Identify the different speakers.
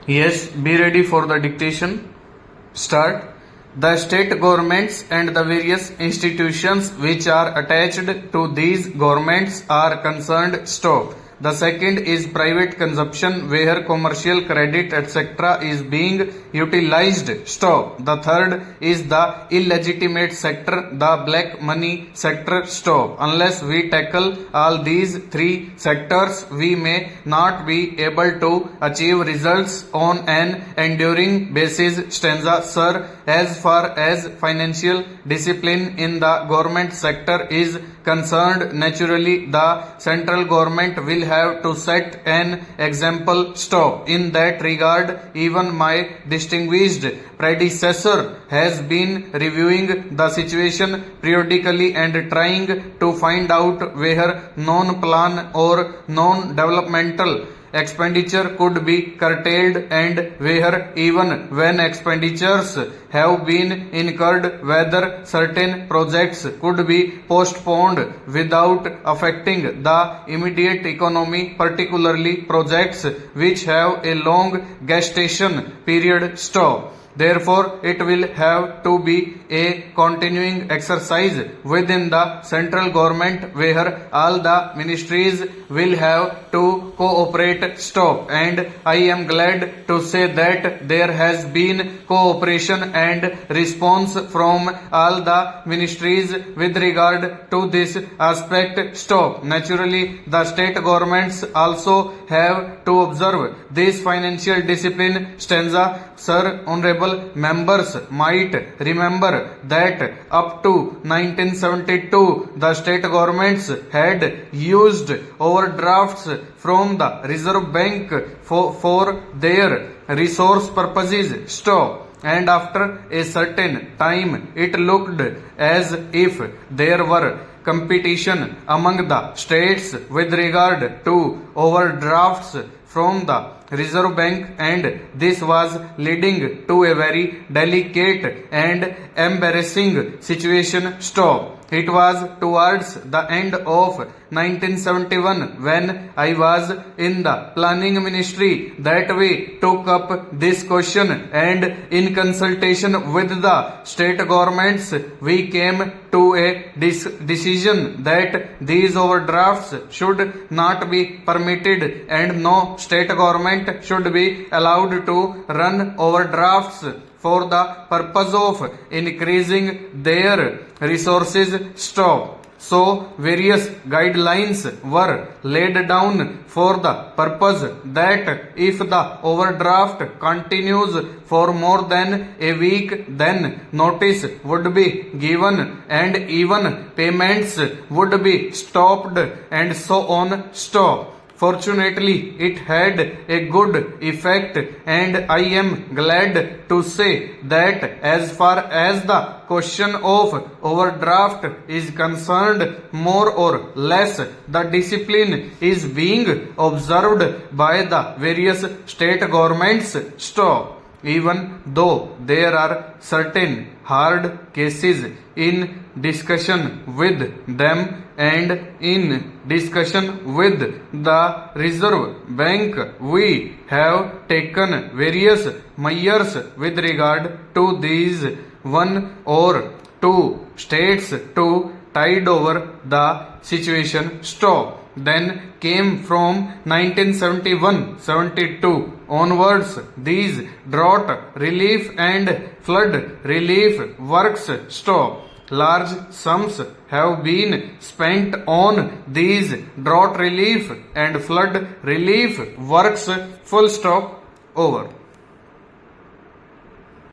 Speaker 1: Yes, be ready for the dictation. Start. The state governments and the various institutions which are attached to these governments are concerned. Stop. The second is private consumption where commercial credit etc. is being utilized. Stop. The third is the illegitimate sector, the black money sector. Stop. Unless we tackle all these three sectors, we may not be able to achieve results on an enduring basis. Stanza. Sir, as far as financial discipline in the government sector is concerned, naturally the central government will have to set an example. Stop. In that regard, even my distinguished predecessor has been reviewing the situation periodically and trying to find out where non-plan or non-developmental expenditure could be curtailed and where even when expenditures have been incurred whether certain projects could be postponed without affecting the immediate economy, particularly projects which have a long gestation period. Stop. Therefore, it will have to be a continuing exercise within the central government where all the ministries will have to cooperate. Stop. And I am glad to say that there has been cooperation and response from all the ministries with regard to this aspect. Stop. Naturally, the state governments also have to observe this financial discipline. Stanza. Sir, honorable members might remember that up to 1972 the state governments had used overdrafts from the Reserve Bank for their resource purposes. Stop. And after a certain time it looked as if there were competition among the states with regard to overdrafts from the Reserve Bank, and this was leading to a very delicate and embarrassing situation. Stop. It was towards the end of 1971 when I was in the planning ministry that we took up this question, and in consultation with the state governments we came to a decision that these overdrafts should not be permitted and no state government should be allowed to run overdrafts for the purpose of increasing their resources. Stop. So various guidelines were laid down for the purpose that if the overdraft continues for more than a week, then notice would be given and even payments would be stopped and so on. Stop. Fortunately, it had a good effect, and I am glad to say that as far as the question of overdraft is concerned, more or less the discipline is being observed by the various state governments. Stop. Even though there are certain hard cases in discussion with them and in discussion with the Reserve Bank, we have taken various measures with regard to these one or two states to tide over the situation. Stop. Then came from 1971-72 onwards these drought relief and flood relief works. Stop. Large sums have been spent on these drought relief and flood relief works. Full stop. Over.